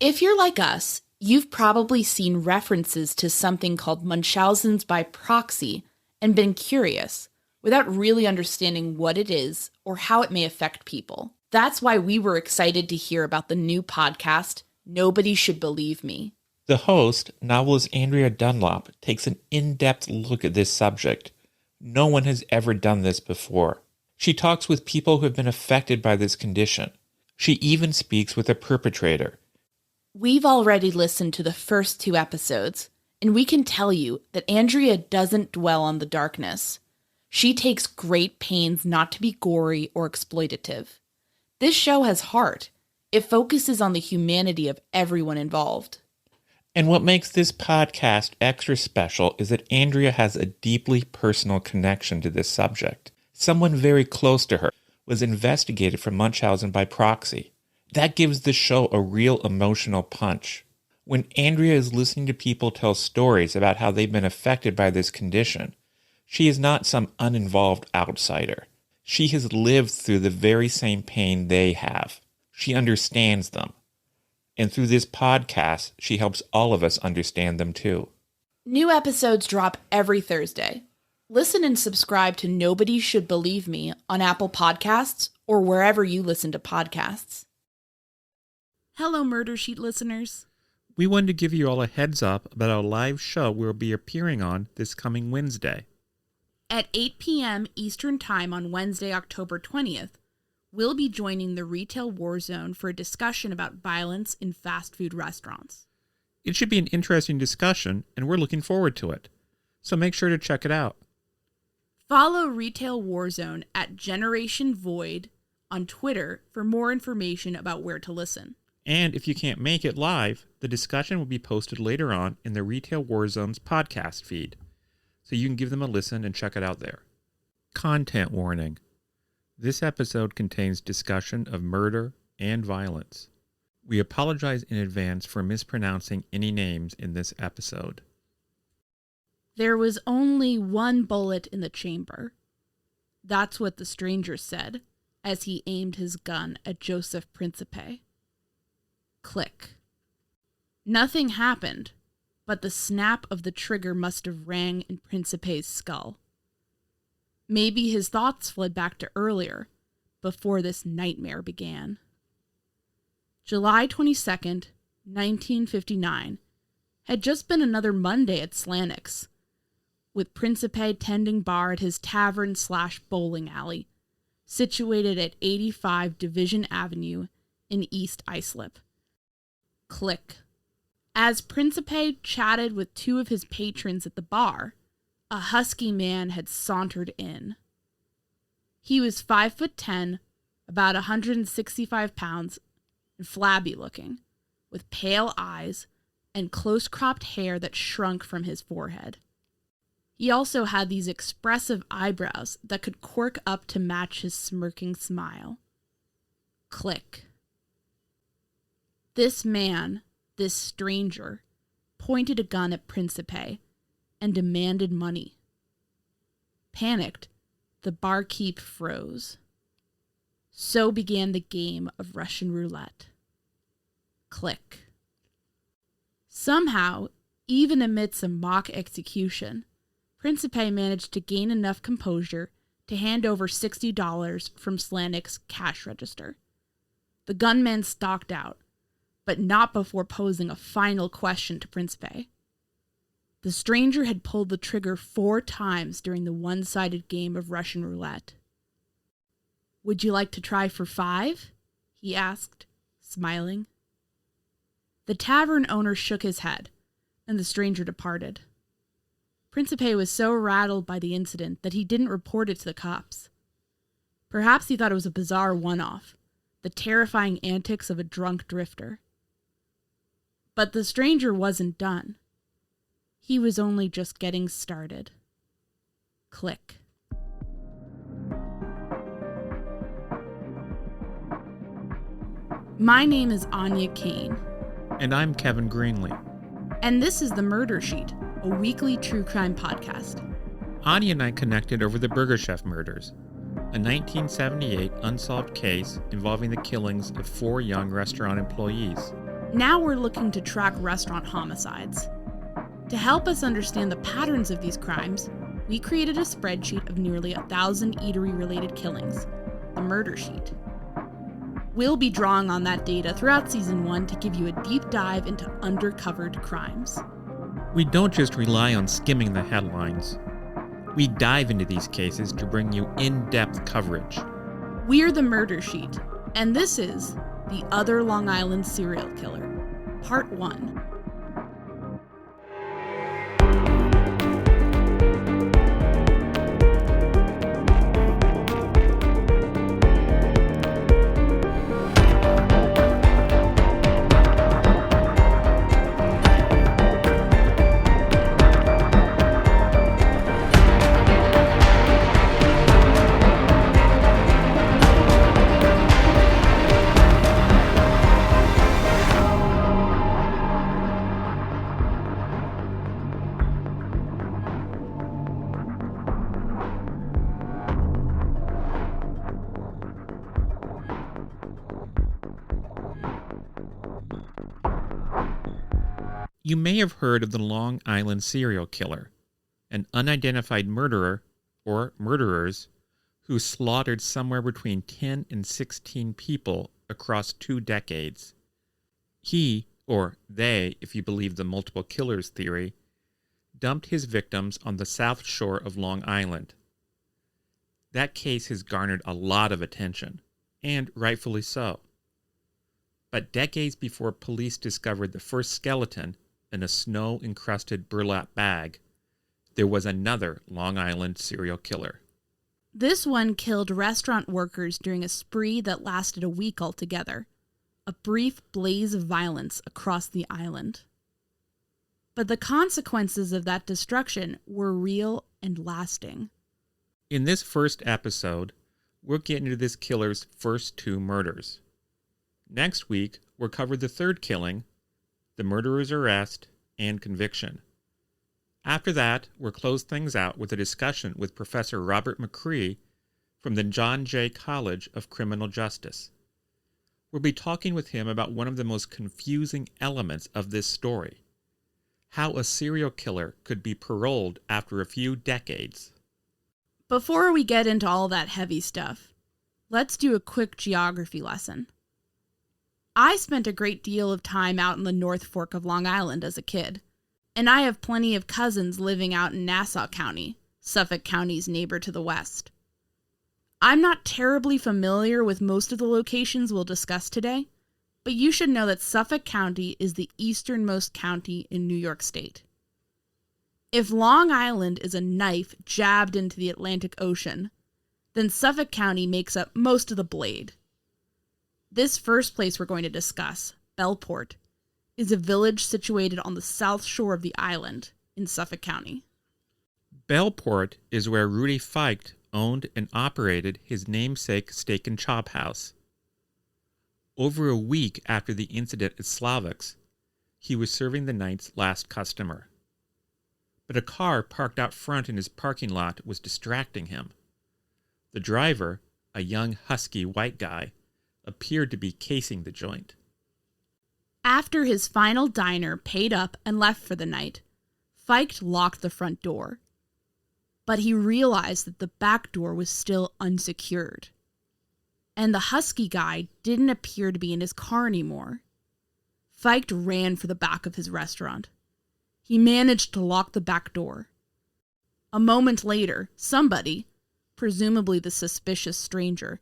If you're like us, you've probably seen references to something called Munchausen's by proxy and been curious, without really understanding what it is or how it may affect people. That's why we were excited to hear about the new podcast, Nobody Should Believe Me. The host, novelist Andrea Dunlop, takes an in-depth look at this subject. No one has ever done this before. She talks with people who have been affected by this condition. She even speaks with a perpetrator. We've already listened to the first 2 episodes, and we can tell you that Andrea doesn't dwell on the darkness. She takes great pains not to be gory or exploitative. This show has heart. It focuses on the humanity of everyone involved. And what makes this podcast extra special is that Andrea has a deeply personal connection to this subject. Someone very close to her was investigated for Munchausen by proxy. That gives the show a real emotional punch. When Andrea is listening to people tell stories about how they've been affected by this condition, she is not some uninvolved outsider. She has lived through the very same pain they have. She understands them. And through this podcast, she helps all of us understand them too. New episodes drop every Thursday. Listen and subscribe to Nobody Should Believe Me on Apple Podcasts or wherever you listen to podcasts. Hello, Murder Sheet listeners. We wanted to give you all a heads up about our live show we'll be appearing on this coming Wednesday. At 8 p.m. Eastern Time on Wednesday, October 20th, we'll be joining the Retail War Zone for a discussion about violence in fast food restaurants. It should be an interesting discussion, and we're looking forward to it. So make sure to check it out. Follow Retail War Zone at Generation Void on Twitter for more information about where to listen. And if you can't make it live, the discussion will be posted later on in the Retail War Zone's podcast feed, so you can give them a listen and check it out there. Content warning. This episode contains discussion of murder and violence. We apologize in advance for mispronouncing any names in this episode. There was only one bullet in the chamber. That's what the stranger said as he aimed his gun at Joseph Principe. Click. Nothing happened, but the snap of the trigger must have rang in Principe's skull. Maybe his thoughts fled back to earlier, before this nightmare began. July 22nd, 1959, had just been another Monday at Slanix, with Principe tending bar at his tavern/bowling alley, situated at 85 Division Avenue in East Islip. Click. As Principe chatted with 2 of his patrons at the bar, a husky man had sauntered in. He was 5'10", about 165 pounds, and flabby looking, with pale eyes and close-cropped hair that shrunk from his forehead. He also had these expressive eyebrows that could quirk up to match his smirking smile. Click. This man, this stranger, pointed a gun at Principe and demanded money. Panicked, the barkeep froze. So began the game of Russian roulette. Click. Somehow, even amidst a mock execution, Principe managed to gain enough composure to hand over $60 from Slanix's cash register. The gunman stalked out, but not before posing a final question to Principe. The stranger had pulled the trigger 4 times during the one-sided game of Russian roulette. "Would you like to try for 5? He asked, smiling. The tavern owner shook his head, and the stranger departed. Principe was so rattled by the incident that he didn't report it to the cops. Perhaps he thought it was a bizarre one-off, the terrifying antics of a drunk drifter. But the stranger wasn't done. He was only just getting started. Click. My name is Áine Cain. And I'm Kevin Greenlee. And this is The Murder Sheet, a weekly true crime podcast. Áine and I connected over the Burger Chef murders, a 1978 unsolved case involving the killings of 4 young restaurant employees. Now we're looking to track restaurant homicides. To help us understand the patterns of these crimes, we created a spreadsheet of nearly 1,000 eatery-related killings, the murder sheet. We'll be drawing on that data throughout Season 1 to give you a deep dive into undercovered crimes. We don't just rely on skimming the headlines. We dive into these cases to bring you in-depth coverage. We're the Murder Sheet, and this is The Other Long Island Serial Killer, Part 1. You may have heard of the Long Island serial killer, an unidentified murderer, or murderers, who slaughtered somewhere between 10 and 16 people across 2 decades. He, or they, if you believe the multiple killers theory, dumped his victims on the south shore of Long Island. That case has garnered a lot of attention, and rightfully so. But decades before police discovered the first skeleton in a snow-encrusted burlap bag, there was another Long Island serial killer. This one killed restaurant workers during a spree that lasted a week altogether, a brief blaze of violence across the island. But the consequences of that destruction were real and lasting. In this first episode, we'll get into this killer's first 2 murders. Next week, we'll cover the 3rd killing, the murderer's arrest, and conviction. After that, we'll close things out with a discussion with Professor Robert McCree from the John Jay College of Criminal Justice. We'll be talking with him about one of the most confusing elements of this story: how a serial killer could be paroled after a few decades. Before we get into all that heavy stuff, let's do a quick geography lesson. I spent a great deal of time out in the North Fork of Long Island as a kid, and I have plenty of cousins living out in Nassau County, Suffolk County's neighbor to the west. I'm not terribly familiar with most of the locations we'll discuss today, but you should know that Suffolk County is the easternmost county in New York State. If Long Island is a knife jabbed into the Atlantic Ocean, then Suffolk County makes up most of the blade. This first place we're going to discuss, Bellport, is a village situated on the south shore of the island in Suffolk County. Bellport is where Rudy Feicht owned and operated his namesake Steak and Chop House. Over a week after the incident at Slavik's, he was serving the night's last customer. But a car parked out front in his parking lot was distracting him. The driver, a young husky white guy, appeared to be casing the joint. After his final diner paid up and left for the night, Feicht locked the front door. But he realized that the back door was still unsecured. And the husky guy didn't appear to be in his car anymore. Feicht ran for the back of his restaurant. He managed to lock the back door. A moment later, somebody, presumably the suspicious stranger,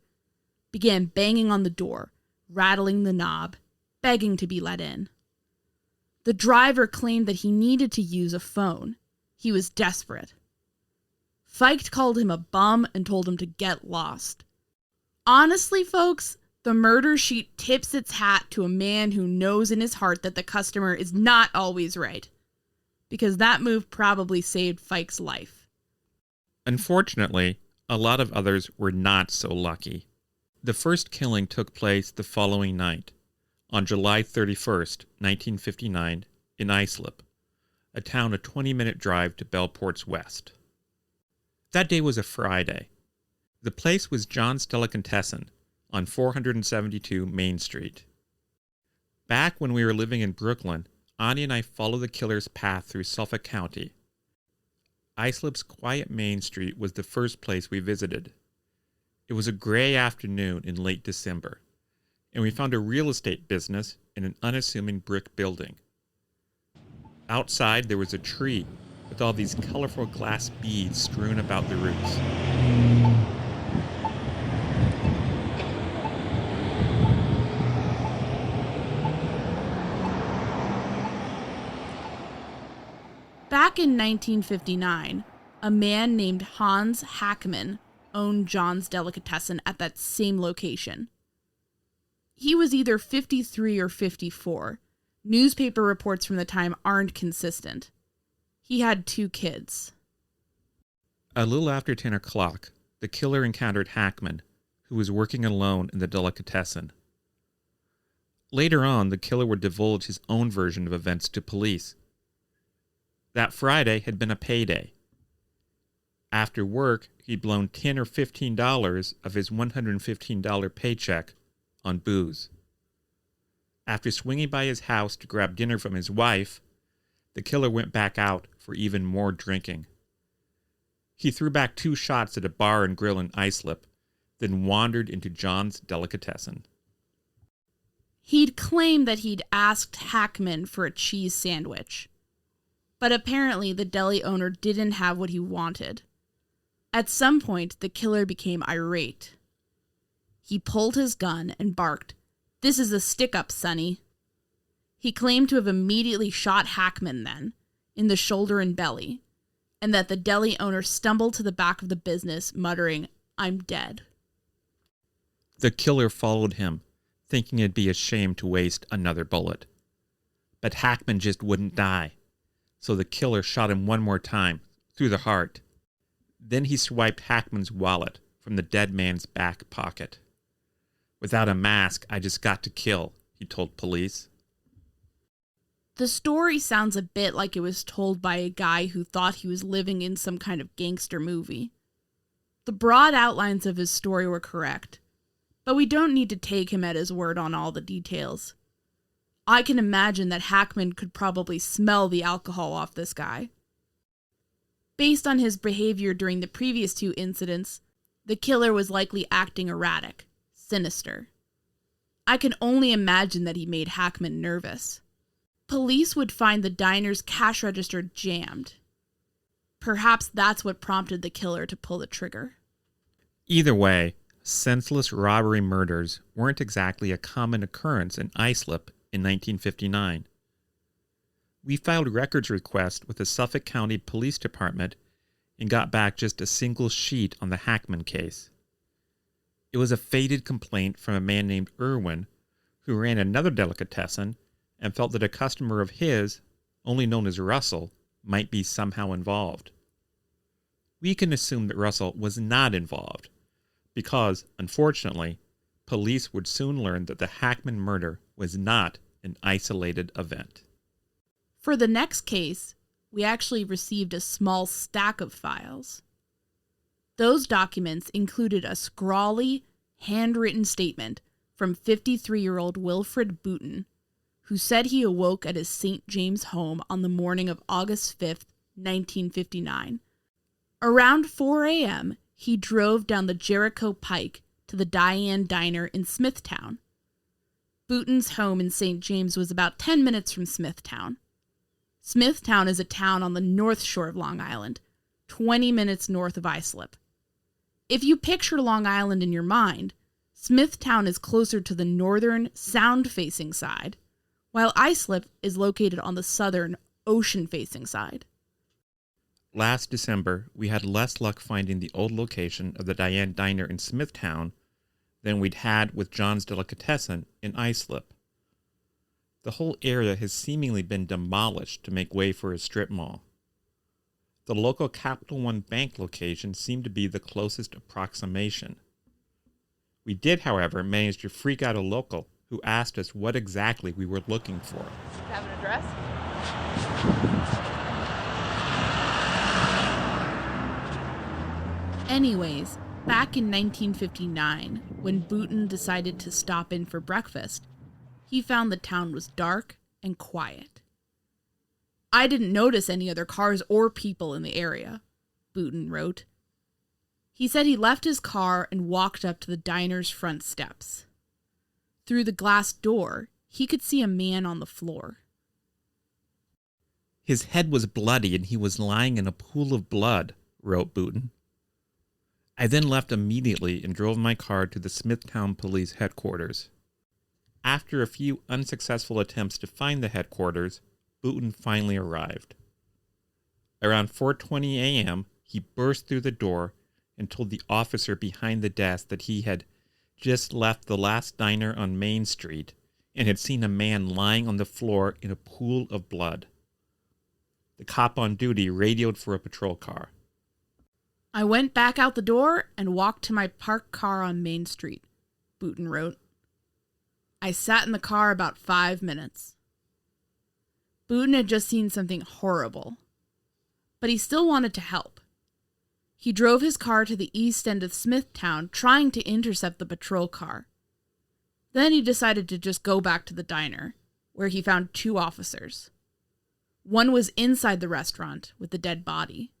began banging on the door, rattling the knob, begging to be let in. The driver claimed that he needed to use a phone. He was desperate. Feicht called him a bum and told him to get lost. Honestly, folks, the murder sheet tips its hat to a man who knows in his heart that the customer is not always right, because that move probably saved Feicht's life. Unfortunately, a lot of others were not so lucky. The first killing took place the following night, on July 31st, 1959, in Islip, a town a 20-minute drive to Bellport's west. That day was a Friday. The place was John's Delicatessen on 472 Main Street. Back when we were living in Brooklyn, Áine and I followed the killer's path through Suffolk County. Islip's quiet Main Street was the first place we visited. It was a gray afternoon in late December, and we found a real estate business in an unassuming brick building. Outside, there was a tree with all these colorful glass beads strewn about the roots. Back in 1959, a man named Hans Hackman owned John's Delicatessen at that same location. He was either 53 or 54. Newspaper reports from the time aren't consistent. He had 2 kids. A little after 10 o'clock, the killer encountered Hackman, who was working alone in the Delicatessen. Later on, the killer would divulge his own version of events to police. That Friday had been a payday. After work, he'd blown $10 or $15 of his $115 paycheck on booze. After swinging by his house to grab dinner from his wife, the killer went back out for even more drinking. He threw back 2 shots at a bar and grill in Islip, then wandered into John's Delicatessen. He'd claimed that he'd asked Hackman for a cheese sandwich, but apparently the deli owner didn't have what he wanted. At some point, the killer became irate. He pulled his gun and barked, "This is a stick-up, Sonny." He claimed to have immediately shot Hackman then, in the shoulder and belly, and that the deli owner stumbled to the back of the business, muttering, "I'm dead." The killer followed him, thinking it'd be a shame to waste another bullet. But Hackman just wouldn't die, so the killer shot him one more time, through the heart. Then he swiped Hackman's wallet from the dead man's back pocket. "Without a mask, I just got to kill," he told police. The story sounds a bit like it was told by a guy who thought he was living in some kind of gangster movie. The broad outlines of his story were correct, but we don't need to take him at his word on all the details. I can imagine that Hackman could probably smell the alcohol off this guy. Based on his behavior during the previous 2 incidents, the killer was likely acting erratic, sinister. I can only imagine that he made Hackman nervous. Police would find the diner's cash register jammed. Perhaps that's what prompted the killer to pull the trigger. Either way, senseless robbery murders weren't exactly a common occurrence in Islip in 1959. We filed records request with the Suffolk County Police Department and got back just a single sheet on the Hackman case. It was a faded complaint from a man named Irwin, who ran another delicatessen and felt that a customer of his, only known as Russell, might be somehow involved. We can assume that Russell was not involved, because, unfortunately, police would soon learn that the Hackman murder was not an isolated event. For the next case, we actually received a small stack of files. Those documents included a scrawly, handwritten statement from 53-year-old Wilfred Boutin, who said he awoke at his St. James home on the morning of August 5th, 1959. Around 4 a.m., he drove down the Jericho Pike to the Diane Diner in Smithtown. Boutin's home in St. James was about 10 minutes from Smithtown. Smithtown is a town on the north shore of Long Island, 20 minutes north of Islip. If you picture Long Island in your mind, Smithtown is closer to the northern, sound-facing side, while Islip is located on the southern, ocean-facing side. Last December, we had less luck finding the old location of the Diane Diner in Smithtown than we'd had with John's Delicatessen in Islip. The whole area has seemingly been demolished to make way for a strip mall. The local Capital One Bank location seemed to be the closest approximation. We did, however, manage to freak out a local who asked us what exactly we were looking for. Have an address? Anyways, back in 1959, when Boutin decided to stop in for breakfast, he found the town was dark and quiet. "I didn't notice any other cars or people in the area," Booten wrote. He said he left his car and walked up to the diner's front steps. Through the glass door, he could see a man on the floor. "His head was bloody and he was lying in a pool of blood," wrote Booten. "I then left immediately and drove my car to the Smithtown Police Headquarters. After a few unsuccessful attempts to find the headquarters, Booten finally arrived. Around 4:20 a.m., he burst through the door and told the officer behind the desk that he had just left the last diner on Main Street and had seen a man lying on the floor in a pool of blood. The cop on duty radioed for a patrol car. "I went back out the door and walked to my parked car on Main Street," Booten wrote. "I sat in the car about 5 minutes." Booten had just seen something horrible, but he still wanted to help. He drove his car to the east end of Smithtown, trying to intercept the patrol car. Then he decided to just go back to the diner, where he found 2 officers. One was inside the restaurant with the dead body.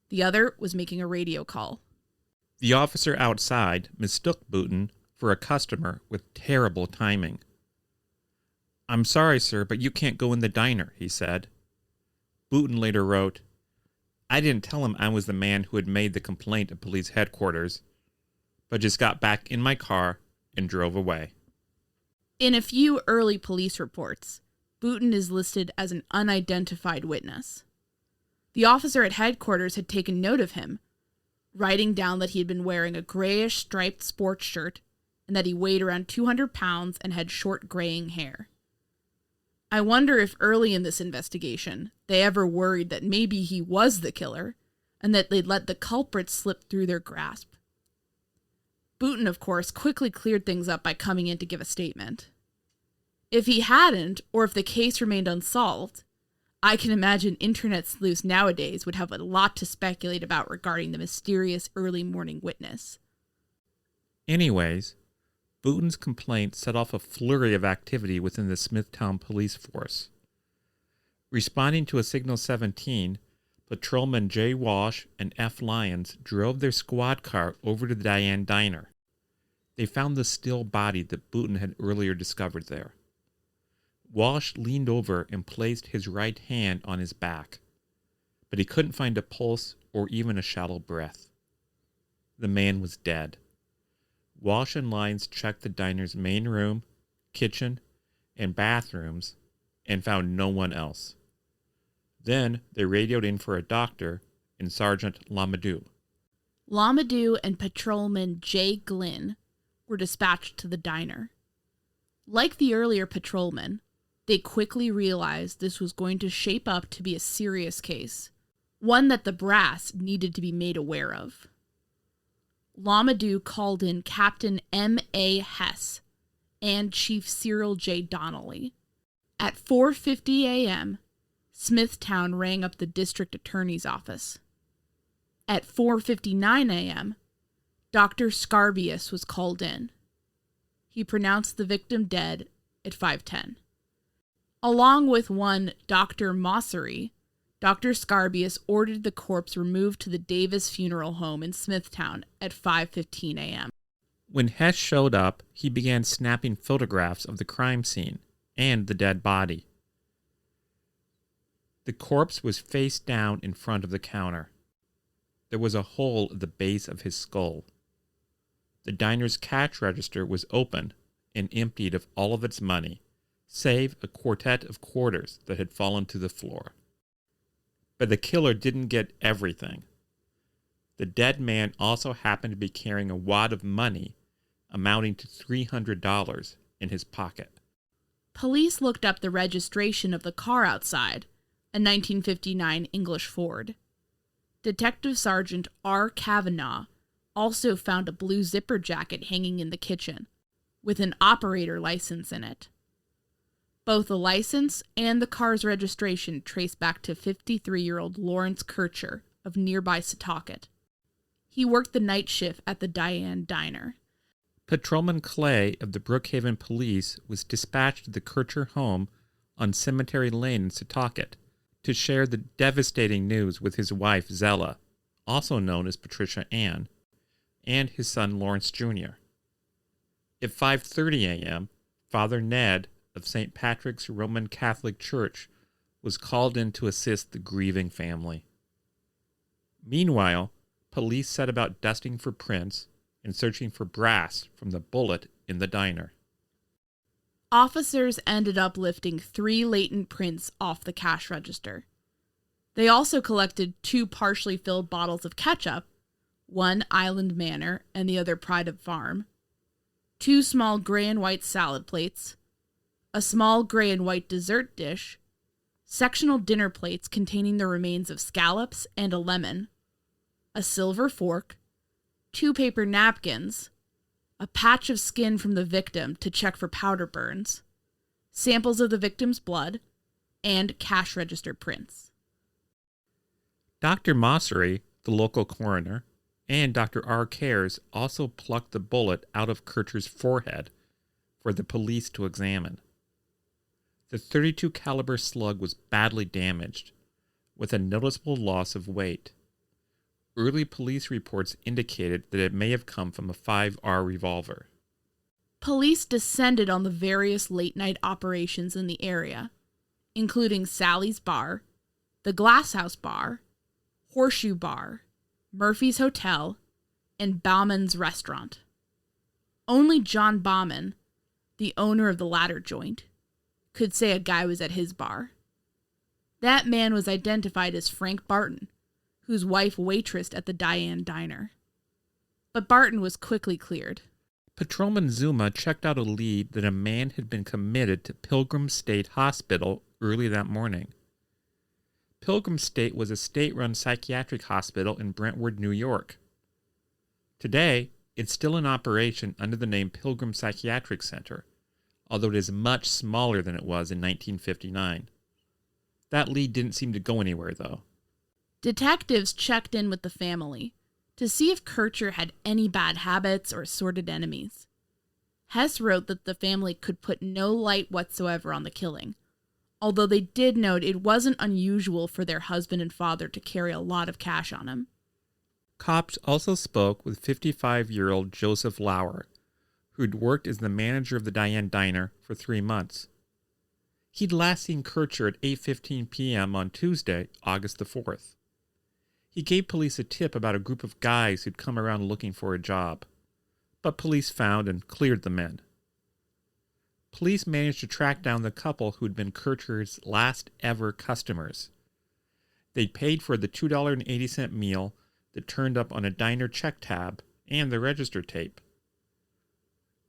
The other was making a radio call. The officer outside mistook Booten for a customer with terrible timing. "I'm sorry, sir, but you can't go in the diner," he said. Booten later wrote, "I didn't tell him I was the man who had made the complaint at police headquarters, but just got back in my car and drove away." In a few early police reports, Booten is listed as an unidentified witness. The officer at headquarters had taken note of him, writing down that he had been wearing a grayish striped sports shirt and that he weighed around 200 pounds and had short graying hair. I wonder if early in this investigation, they ever worried that maybe he was the killer and that they'd let the culprit slip through their grasp. Booten, of course, quickly cleared things up by coming in to give a statement. If he hadn't, or if the case remained unsolved, I can imagine internet sleuths nowadays would have a lot to speculate about regarding the mysterious early morning witness. Anyways, Booten's complaint set off a flurry of activity within the Smithtown police force. Responding to a Signal 17, Patrolman J. Walsh and F. Lyons drove their squad car over to the Diane Diner. They found the still body that Booten had earlier discovered there. Walsh leaned over and placed his right hand on his back, but he couldn't find a pulse or even a shallow breath. The man was dead. Walsh and Lyons checked the diner's main room, kitchen, and bathrooms and found no one else. Then they radioed in for a doctor and Sergeant Lamadou. Lamadou and Patrolman J. Glynn were dispatched to the diner. Like the earlier patrolman, they quickly realized this was going to shape up to be a serious case, one that the brass needed to be made aware of. Lamadou called in Captain M.A. Hess and Chief Cyril J. Donnelly. At 4:50 a.m., Smithtown rang up the district attorney's office. At 4:59 a.m., Dr. Scarbius was called in. He pronounced the victim dead at 5:10. Along with one Dr. Mossery, Dr. Scarbius ordered the corpse removed to the Davis Funeral Home in Smithtown at 5:15 a.m. When Hess showed up, he began snapping photographs of the crime scene and the dead body. The corpse was face down in front of the counter. There was a hole at the base of his skull. The diner's cash register was open and emptied of all of its money, save a quartet of quarters that had fallen to the floor. But the killer didn't get everything. The dead man also happened to be carrying a wad of money amounting to $300 in his pocket. Police looked up the registration of the car outside, a 1959 English Ford. Detective Sergeant R. Kavanaugh also found a blue zipper jacket hanging in the kitchen, with an operator license in it. Both the license and the car's registration trace back to 53-year-old Lawrence Kircher of nearby Setauket. He worked the night shift at the Diane Diner. Patrolman Clay of the Brookhaven Police was dispatched to the Kircher home on Cemetery Lane in Setauket to share the devastating news with his wife Zella, also known as Patricia Ann, and his son Lawrence Jr. At 5:30 a.m., Father Ned of St. Patrick's Roman Catholic Church was called in to assist the grieving family. Meanwhile, police set about dusting for prints and searching for brass from the bullet in the diner. Officers ended up lifting 3 latent prints off the cash register. They also collected 2 partially filled bottles of ketchup, one Island Manor and the other Pride of Farm, 2 small gray and white salad plates, a small gray and white dessert dish, sectional dinner plates containing the remains of scallops and a lemon, a silver fork, 2 paper napkins, a patch of skin from the victim to check for powder burns, samples of the victim's blood, and cash register prints. Dr. Mossery, the local coroner, and Dr. R. Cares also plucked the bullet out of Kircher's forehead for the police to examine. The .32 caliber slug was badly damaged, with a noticeable loss of weight. Early police reports indicated that it may have come from a 5R revolver. Police descended on the various late-night operations in the area, including Sally's Bar, the Glass House Bar, Horseshoe Bar, Murphy's Hotel, and Bauman's Restaurant. Only John Bauman, the owner of the latter joint, could say a guy was at his bar. That man was identified as Frank Barton, whose wife waitressed at the Diane Diner. But Barton was quickly cleared. Patrolman Zuma checked out a lead that a man had been committed to Pilgrim State Hospital early that morning. Pilgrim State was a state-run psychiatric hospital in Brentwood, New York. Today, it's still in operation under the name Pilgrim Psychiatric Center, although it is much smaller than it was in 1959. That lead didn't seem to go anywhere, though. Detectives checked in with the family to see if Kircher had any bad habits or sordid enemies. Hess wrote that the family could put no light whatsoever on the killing, although they did note it wasn't unusual for their husband and father to carry a lot of cash on him. Cops also spoke with 55-year-old Joseph Lauer, who'd worked as the manager of the Diane Diner for 3 months. He'd last seen Kircher at 8:15 p.m. on Tuesday, August the 4th. He gave police a tip about a group of guys who'd come around looking for a job, but police found and cleared the men. Police managed to track down the couple who'd been Kircher's last ever customers. They'd paid for the $2.80 meal that turned up on a diner check tab and the register tape.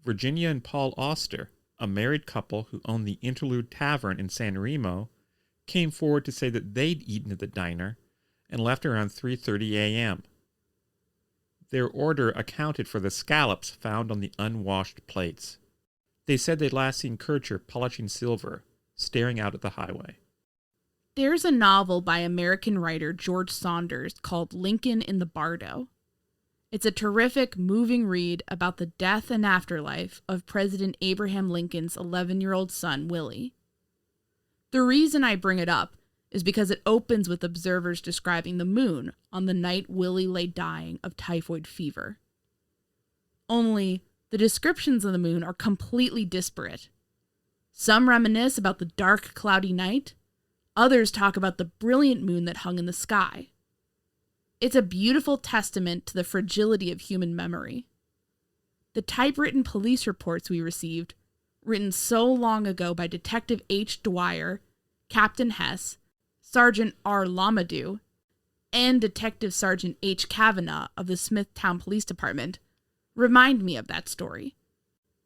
Virginia and Paul Oster, a married couple who owned the Interlude Tavern in San Remo, came forward to say that they'd eaten at the diner and left around 3:30 a.m. Their order accounted for the scallops found on the unwashed plates. They said they'd last seen Kircher polishing silver, staring out at the highway. There's a novel by American writer George Saunders called Lincoln in the Bardo. It's a terrific, moving read about the death and afterlife of President Abraham Lincoln's 11-year-old son, Willie. The reason I bring it up is because it opens with observers describing the moon on the night Willie lay dying of typhoid fever. Only, the descriptions of the moon are completely disparate. Some reminisce about the dark, cloudy night. Others talk about the brilliant moon that hung in the sky. It's a beautiful testament to the fragility of human memory. The typewritten police reports we received, written so long ago by Detective H. Dwyer, Captain Hess, Sergeant R. Lamadou, and Detective Sergeant H. Kavanaugh of the Smithtown Police Department, remind me of that story.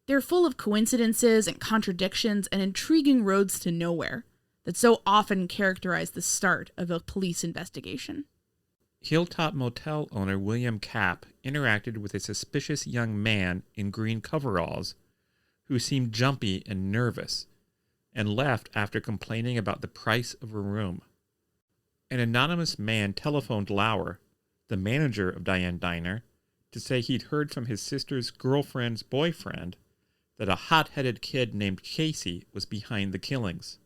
They're full of coincidences and contradictions and intriguing roads to nowhere that so often characterize the start of a police investigation. Hilltop Motel owner William Capp interacted with a suspicious young man in green coveralls who seemed jumpy and nervous, and left after complaining about the price of a room. An anonymous man telephoned Lauer, the manager of Diane Diner, to say he'd heard from his sister's girlfriend's boyfriend that a hot-headed kid named Casey was behind the killings.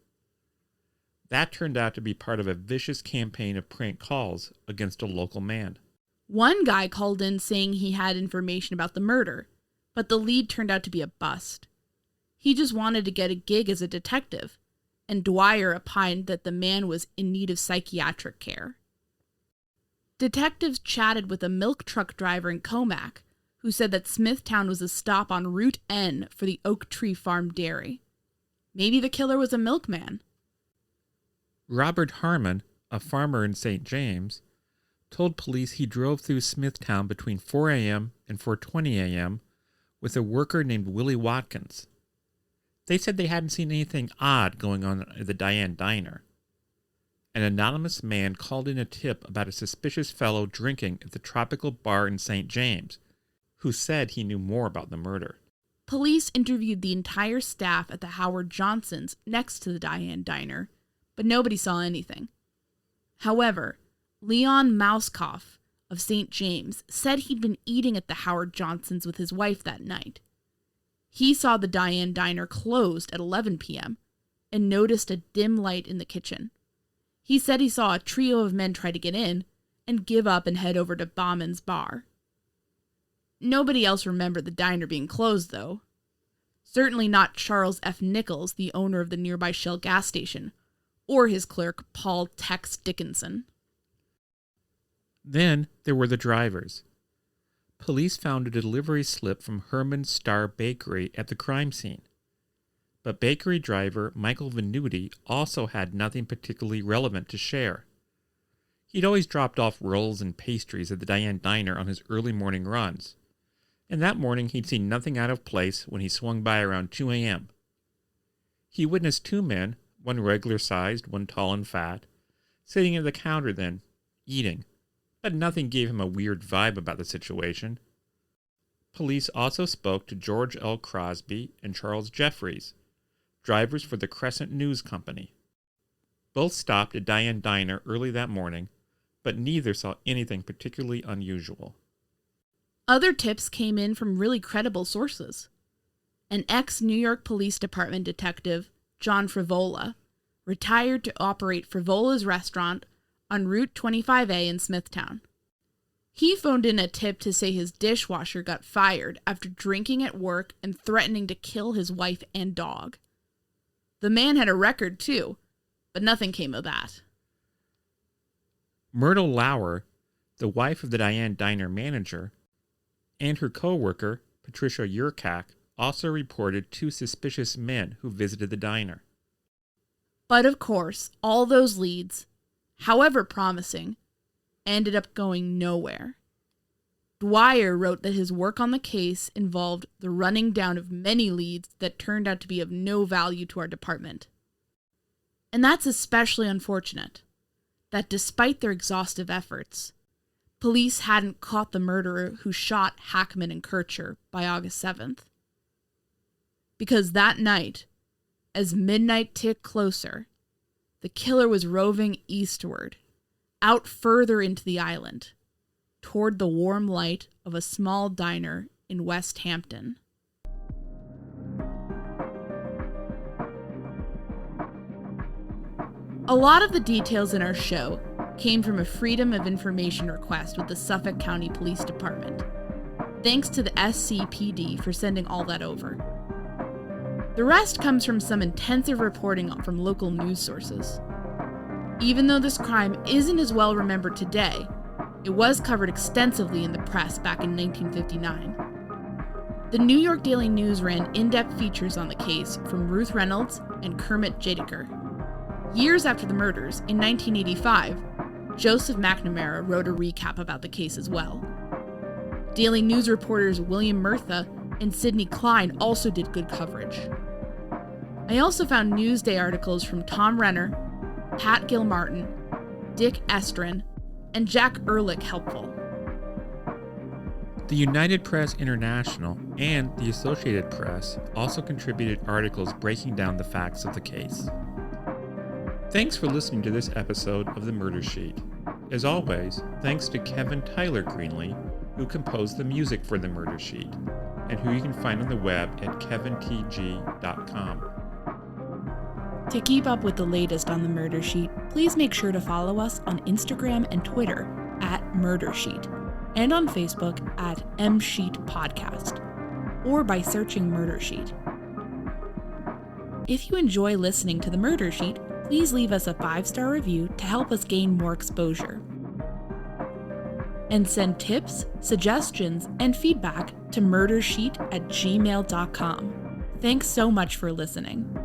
That turned out to be part of a vicious campaign of prank calls against a local man. One guy called in saying he had information about the murder, but the lead turned out to be a bust. He just wanted to get a gig as a detective, and Dwyer opined that the man was in need of psychiatric care. Detectives chatted with a milk truck driver in Comac, who said that Smithtown was a stop on Route N for the Oak Tree Farm Dairy. Maybe the killer was a milkman. Robert Harmon, a farmer in St. James, told police he drove through Smithtown between 4 a.m. and 4:20 a.m. with a worker named Willie Watkins. They said they hadn't seen anything odd going on at the Diane Diner. An anonymous man called in a tip about a suspicious fellow drinking at the Tropical Bar in St. James, who said he knew more about the murder. Police interviewed the entire staff at the Howard Johnson's next to the Diane Diner, but nobody saw anything. However, Leon Mouskoff of St. James said he'd been eating at the Howard Johnson's with his wife that night. He saw the Diane Diner closed at 11 p.m. and noticed a dim light in the kitchen. He said he saw a trio of men try to get in and give up and head over to Bauman's bar. Nobody else remembered the diner being closed, though. Certainly not Charles F. Nichols, the owner of the nearby Shell gas station, or his clerk, Paul Tex Dickinson. Then there were the drivers. Police found a delivery slip from Herman's Star Bakery at the crime scene. But bakery driver Michael Venuti also had nothing particularly relevant to share. He'd always dropped off rolls and pastries at the Diane Diner on his early morning runs, and that morning he'd seen nothing out of place when he swung by around 2 a.m. He witnessed two men, one regular-sized, one tall and fat, sitting at the counter then, eating, but nothing gave him a weird vibe about the situation. Police also spoke to George L. Crosby and Charles Jeffries, drivers for the Crescent News Company. Both stopped at Diane Diner early that morning, but neither saw anything particularly unusual. Other tips came in from really credible sources. An ex-New York Police Department detective, John Frivola, retired to operate Frivola's restaurant on Route 25A in Smithtown. He phoned in a tip to say his dishwasher got fired after drinking at work and threatening to kill his wife and dog. The man had a record, too, but nothing came of that. Myrtle Lauer, the wife of the Diane Diner manager, and her co-worker, Patricia Yurkak, also reported two suspicious men who visited the diner. But of course, all those leads, however promising, ended up going nowhere. Dwyer wrote that his work on the case involved the running down of many leads that turned out to be of no value to our department. And that's especially unfortunate, that despite their exhaustive efforts, police hadn't caught the murderer who shot Hackman and Kircher by August 7th. Because that night, as midnight ticked closer, the killer was roving eastward, out further into the island, toward the warm light of a small diner in West Hampton. A lot of the details in our show came from a Freedom of Information request with the Suffolk County Police Department. Thanks to the SCPD for sending all that over. The rest comes from some intensive reporting from local news sources. Even though this crime isn't as well remembered today, it was covered extensively in the press back in 1959. The New York Daily News ran in-depth features on the case from Ruth Reynolds and Kermit Jadiker. Years after the murders, in 1985, Joseph McNamara wrote a recap about the case as well. Daily News reporters William Murtha and Sidney Klein also did good coverage. I also found Newsday articles from Tom Renner, Pat Gilmartin, Dick Estrin, and Jack Ehrlich helpful. The United Press International and the Associated Press also contributed articles breaking down the facts of the case. Thanks for listening to this episode of The Murder Sheet. As always, thanks to Kevin Tyler Greenlee, who composed the music for the Murder Sheet, and who you can find on the web at kevintg.com. To keep up with the latest on the Murder Sheet, please make sure to follow us on Instagram and Twitter at Murdersheet, and on Facebook at msheetpodcast, or by searching Murder Sheet. If you enjoy listening to the Murder Sheet, please leave us a 5-star review to help us gain more exposure. And send tips, suggestions, and feedback to murdersheet@gmail.com. Thanks so much for listening.